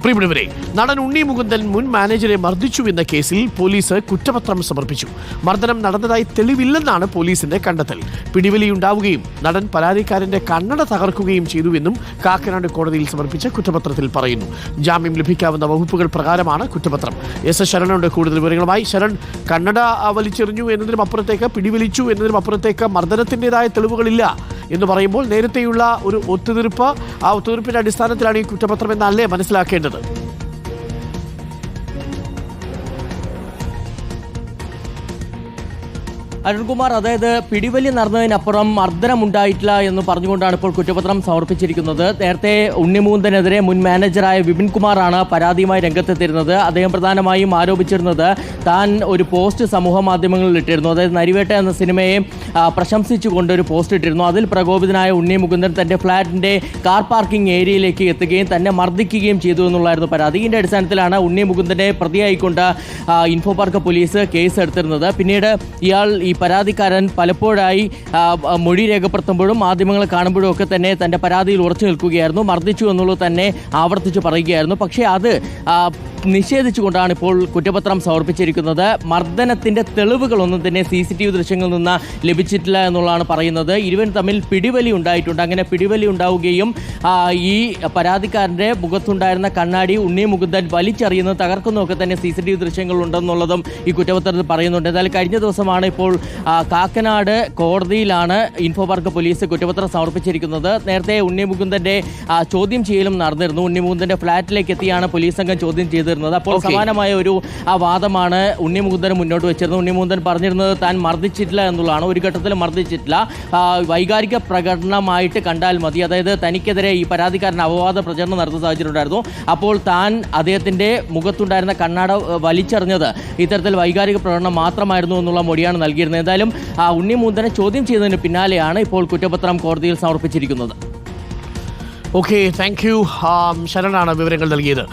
പ്രിയപ്പെട്ടവരെ, നടൻ ഉണ്ണി മുകുന്ദൻ മുൻ മാനേജരെ മർദ്ദിച്ചുവെന്ന കേസിൽ പോലീസ് കുറ്റപത്രം സമർപ്പിച്ചു. മർദ്ദനം നടന്നതായി തെളിവില്ലെന്നാണ് പോലീസിന്റെ കണ്ടെത്തൽ. പിടിവലിയുണ്ടാവുകയും നടൻ പരാതിക്കാരന്റെ കണ്ണട തകർക്കുകയും ചെയ്തുവെന്നും കാക്കനാട് കോടതിയിൽ സമർപ്പിച്ച കുറ്റപത്രത്തിൽ പറയുന്നു. ജാമ്യം ലഭിക്കാവുന്ന വകുപ്പുകൾ പ്രകാരമാണ് കുറ്റപത്രം. എസ് ശരണുണ്ട് കൂടുതൽ വിവരങ്ങളുമായി. ശരൺ, കണ്ണട വലിച്ചെറിഞ്ഞു എന്നതിനും അപ്പുറത്തേക്ക്, പിടിവലിച്ചു എന്നതിനും അപ്പുറത്തേക്ക് മർദ്ദനത്തിൻ്റെതായ തെളിവുകളില്ല എന്ന് പറയുമ്പോൾ നേരത്തെയുള്ള ഒരു ഒത്തുതീർപ്പ്, ആ ഒത്തുതീർപ്പിന്റെ അടിസ്ഥാനത്തിലാണ് ഈ കുറ്റപത്രം എന്നല്ലേ മനസ്സിലാക്കേണ്ടത്? അരുൺകുമാർ, അതായത് പിടിവലി നടന്നതിനപ്പുറം മർദ്ദനമുണ്ടായിട്ടില്ല എന്ന് പറഞ്ഞുകൊണ്ടാണ് ഇപ്പോൾ കുറ്റപത്രം സമർപ്പിച്ചിരിക്കുന്നത്. നേരത്തെ ഉണ്ണി മുകുന്ദനെതിരെ മുൻ മാനേജറായ വിപിൻ കുമാറാണ് പരാതിയുമായി രംഗത്തെത്തിയിരുന്നത്. അദ്ദേഹം പ്രധാനമായും ആരോപിച്ചിരുന്നത് താൻ ഒരു പോസ്റ്റ് സമൂഹ മാധ്യമങ്ങളിൽ ഇട്ടിരുന്നു. അതായത് നരിവേട്ട എന്ന സിനിമയെ പ്രശംസിച്ചുകൊണ്ട് ഒരു പോസ്റ്റ് ഇട്ടിരുന്നു. അതിൽ പ്രകോപിതനായ ഉണ്ണി മുകുന്ദൻ തൻ്റെ ഫ്ളാറ്റിൻ്റെ കാർ പാർക്കിംഗ് ഏരിയയിലേക്ക് എത്തുകയും തന്നെ മർദ്ദിക്കുകയും ചെയ്തു എന്നുള്ളായിരുന്നു പരാതി. ഇതിൻ്റെ അടിസ്ഥാനത്തിലാണ് ഉണ്ണി മുകുന്ദനെ പ്രതിയായിക്കൊണ്ട് ഇൻഫോ പാർക്ക് പോലീസ് കേസ് എടുത്തിരുന്നത്. പിന്നീട് ഇയാൾ, ഈ പരാതിക്കാരൻ, പലപ്പോഴായി മൊഴി രേഖപ്പെടുത്തുമ്പോഴും മാധ്യമങ്ങളെ കാണുമ്പോഴും ഒക്കെ തന്നെ തൻ്റെ പരാതിയിൽ ഉറച്ചു നിൽക്കുകയായിരുന്നു. മർദ്ദിച്ചു എന്നുള്ളത് തന്നെ ആവർത്തിച്ച് പറയുകയായിരുന്നു. പക്ഷേ അത് നിഷേധിച്ചുകൊണ്ടാണ് ഇപ്പോൾ കുറ്റപത്രം സമർപ്പിച്ചിരിക്കുന്നത്. മർദ്ദനത്തിൻ്റെ തെളിവുകളൊന്നും തന്നെ CCTV ദൃശ്യങ്ങളിൽ നിന്ന് ലഭിച്ചിട്ടില്ല എന്നുള്ളതാണ് പറയുന്നത്. ഇരുവരും തമ്മിൽ പിടിവലി ഉണ്ടായിട്ടുണ്ട്. അങ്ങനെ പിടിവലി ഉണ്ടാവുകയും ഈ പരാതിക്കാരൻ്റെ മുഖത്തുണ്ടായിരുന്ന കണ്ണാടി ഉണ്ണി മുകുന്ദൻ വലിച്ചെറിയുന്നത് തകർക്കുന്നതൊക്കെ തന്നെ CCTV ദൃശ്യങ്ങളുണ്ടെന്നുള്ളതും ഈ കുറ്റപത്രത്തിൽ പറയുന്നുണ്ട്. എന്നാൽ കഴിഞ്ഞ ദിവസമാണ് ഇപ്പോൾ കാക്കനാട് കോടതിയിലാണ് ഇൻഫോ പാർക്ക് പോലീസ് കുറ്റപത്രം സമർപ്പിച്ചിരിക്കുന്നത്. നേരത്തെ ഉണ്ണി മുകുന്ദൻ്റെ ചോദ്യം ചെയ്യലും നടന്നിരുന്നു. ഉണ്ണി മുകുന്ദൻ്റെ ഫ്ളാറ്റിലേക്ക് എത്തിയാണ് പോലീസ് സംഘം ചോദ്യം ചെയ്തിരുന്നത്. അപ്പോൾ സമാനമായ ഒരു വാദമാണ് ഉണ്ണി മുകുന്ദൻ മുന്നോട്ട് വെച്ചിരുന്നത്. ഉണ്ണി മുകുന്ദൻ പറഞ്ഞിരുന്നത് താൻ മർദ്ദിച്ചിട്ടില്ല എന്നുള്ളതാണ്. ഒരു ഘട്ടത്തിലും മർദ്ദിച്ചിട്ടില്ല, വൈകാരിക പ്രകടനമായിട്ട് കണ്ടാൽ മതി. അതായത് തനിക്കെതിരെ ഈ പരാതിക്കാരൻ അപവാദ പ്രചരണം നടത്തുന്ന സാഹചര്യം ഉണ്ടായിരുന്നു. അപ്പോൾ താൻ അദ്ദേഹത്തിൻ്റെ മുഖത്തുണ്ടായിരുന്ന കണ്ണാട വലിച്ചെറിഞ്ഞത് ഇത്തരത്തിൽ വൈകാരിക പ്രകടനം മാത്രമായിരുന്നു എന്നുള്ള മൊഴിയാണ് നൽകിയിരുന്നത്. എന്തായാലും ഉണ്ണി മുകുന്ദനെ ചോദ്യം ചെയ്തതിന് പിന്നാലെയാണ് ഇപ്പോൾ കുറ്റപത്രം കോടതിയിൽ സമർപ്പിച്ചിരിക്കുന്നത്. Okay, thank you. ശരണാണ് വിവരങ്ങൾ നൽകിയത്.